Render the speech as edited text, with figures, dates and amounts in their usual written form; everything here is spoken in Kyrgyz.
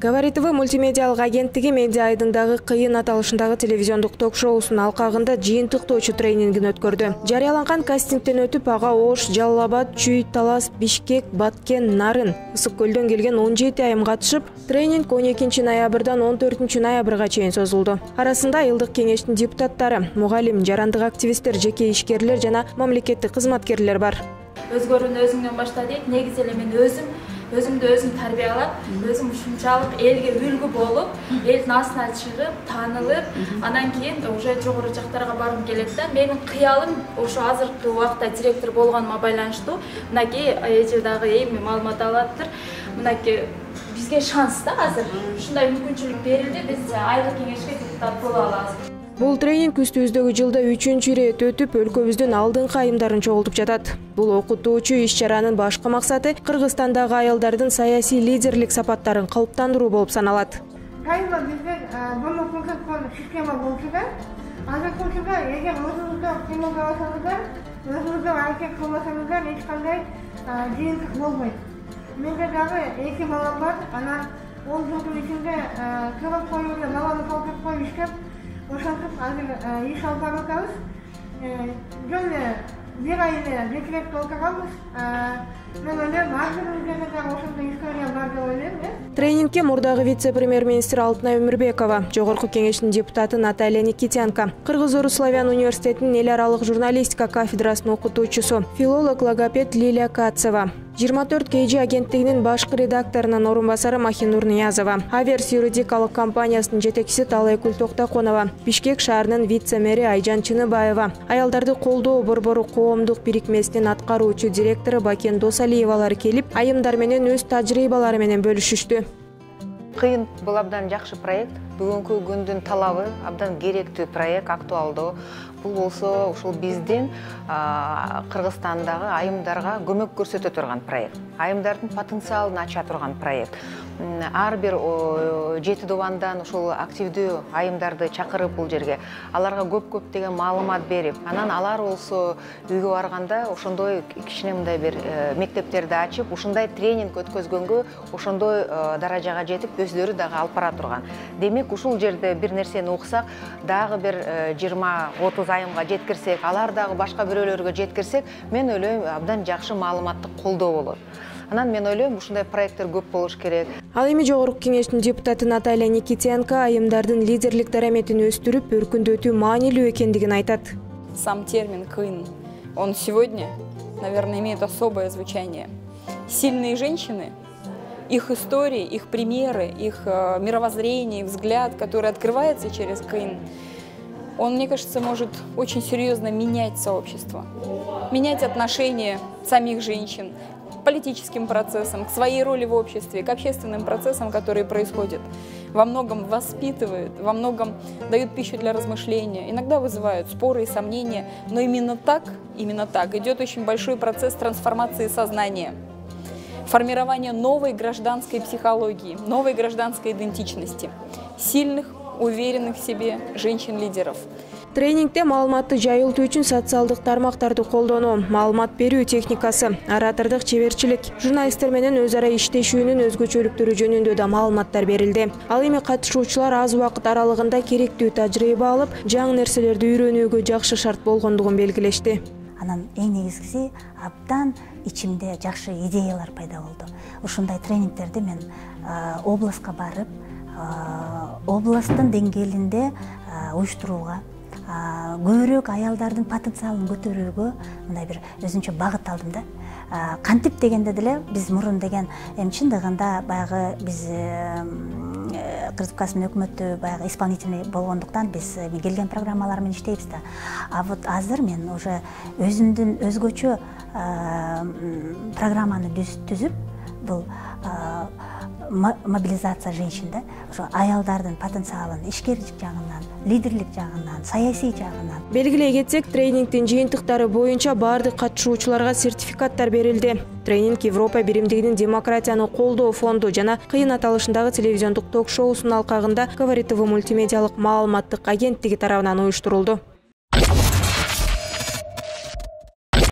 Говорит ТВ мультимедиалык агенттиги медиа айдындагы кыйын аталышындагы телевизиондук ток-шоусунун алкагында жыйынтыктоочу тренингин өткөрдү. Жарыяланган кастингден өтүп ага Ош, Жалал Абад, Чүй, Талас, Бишкек, Баткен, Нарын, Ысык көлдөн келген 17 айым катышып, тренинг 12 ноябрдан 14 ноябрга чейин созулду. Арасында айылдык кеңештин депутаттары, мугалим, жарандык активисттер, жеке ишкерлер жана мамлекеттик кызматкерлер бар. Өзгөрүүнү өзүңдөн башта дейт. Негизи эле мен өзүмдү өзүм тарбиялап, өзүм ушунчалык элге үлгү болуп, элдин астына чыгып, таанылып, анан кийин уже жогору жактарга баргым келет да. Менин кыялым ошо азыркы убакта директор болгонума байланыштуу. Мынакей эже дагы эми маалымат алаттыр. Мынакей бизге шанс да азыр. Ушундай мүмкүнчүлүк берилди, биз айылдык кеңешке депутат боло алабыз. Бул тренинг үстүбүздөгү жылда 3-чү ирет өтүп, өлкөбүздүн алдыңкы айымдарын чогултуп жатат. Бул окутуучу иш-чаранын башкы максаты Кыргызстандагы аялдардын саясий лидерлик сапаттарын калыптандыруу болуп саналат. Кайма бизде бул көрсөткөн система болчу да, азыркы учурда эгер өзүңүздө кыймылдабасаңыздар, өзүңүздө аракет кылбасаңыздар, эч кандай жыйынтык болбойт. Менде дагы 2 балам бар, анан 10 жылдын ичинде кылып коюу эле баланы калтырып коюп иштеп, ошентип азыр иш алып барып атабыз. Жөн эле бир ай эле декретте отурганбыз. Мен ойлойм, ар бир жерде дагы ошондой история бар деп ойлойм. Тренингке мурдагы вице-премьер-министр Алтынай Өмүрбекова, жогорку кеңештин депутаты Наталья Никитенко, Кыргыз-Орус славян университетинин эл аралык журналистика кафедрасынын окутуучусу, филолог-логопед Лилия Кацева, 24 KG агенттигинин башкы редакторунун орун басары Махинур Ниязова, Аверс юридикалык компаниясынын жетекчиси Талайкүл Токтоконова, Бишкек шаарынын вице-мэри Айжан Чыныбаева, аялдарды колдоо борбору коомдук бирикмесинин аткаруучу директору Бакен Досалиевалар келип, айымдар менен өз тажрыйбалары менен бөлүшүштү. Кыйын бул абдан жакшы проект, бүгүнкү күндүн талабы абдан керектүү проект, актуалдуу. Бул болсо ушул биздин Кыргызстандагы айымдарга көмөк көрсөтө турган проект. Айымдардын потенциалын ача турган проект. Ар бир 7 добандан ушул активдүү айымдарды чакырып бул жерге, аларга көп деген маалымат берип, анан алар болсо үйгө барганда ошондой кичине мындай бир мектептерди ачып, ушундай тренинг өткөзгөнгө ошондой даражага жетип, өздөрү дагы алып бара турган. Демек, ушул жерде бир нерсени уксак, дагы бир 20-30 айымга жеткирсек, алар дагы башка бирөөлөргө жеткирсек, мен ойлойм, абдан жакшы маалыматтык колдоо болот. Анан мен ойлойм, ушундай проекттер көп болуш керек. Ал эми жогорку кеңештин депутаты Наталья Никитенко айымдардын лидерлик дараметин өстүрүп, өркүндөтүү маанилүү экендигин айтат. Сам термин «кыйын», он сегодня, наверное, имеет особое звучание. Сильные женщины, их истории, их примеры, их мировоззрение, их взгляд, который открывается через кыйын, он, мне кажется, может очень серьезно менять сообщество, менять отношение самих женщин к политическим процессам, к своей роли в обществе, к общественным процессам, которые происходят. Во многом воспитывают, во многом дают пищу для размышления, иногда вызывают споры и сомнения, но именно так идет очень большой процесс трансформации сознания, формирования новой гражданской психологии, новой гражданской идентичности, сильных, уверенных в себе женщин-лидеров. Тренингде маалыматты жайылтуу үчүн социалдык тармактарды колдонуу, маалымат берүү техникасы, оратордук чеберчилик, журналисттер менен өз ара иштешүүнүн өзгөчөлүктөрү жөнүндө да маалыматтар берилди. Ал эми катышуучулар аз убакыт аралыгында керектүү тажрыйба алып, жаңы нерселерди үйрөнүүгө жакшы шарт болгондугун белгилешти. Анан эң негизгиси абдан ичимде жакшы идеялар пайда болду. Ушундай тренингтерди мен областка барып, областтын деңгээлинде уюштурууга, көбүрөөк аялдардын потенциалын көтөрүүгө мындай бир өзүнчө багыт алдым да. Кантип дегенде деле биз мурун деген чындыгында баягы биз Кыргызстан өкмөтү баягы исполнительный болгондуктан биз келген программалар менен иштейбиз да. А вот азыр мен уже өзүмдүн өзгөчө программаны түзүп, бул мобилизация женщин да, ошо аялдардын потенциалын ишкерлик жагынан, лидерлик жагынан, саясий жагынан. Белгилей кетсек, тренингдин жыйынтыктары боюнча бардык катышуучуларга сертификаттар берилди. Тренинг Европа биримдигинин демократияны колдоо фонду жана кыйын аталышындагы телевизиондук ток-шоусунун алкагында Говорит ТВ мультимедиалык маалыматтык агенттиги тарабынан уюштурулду.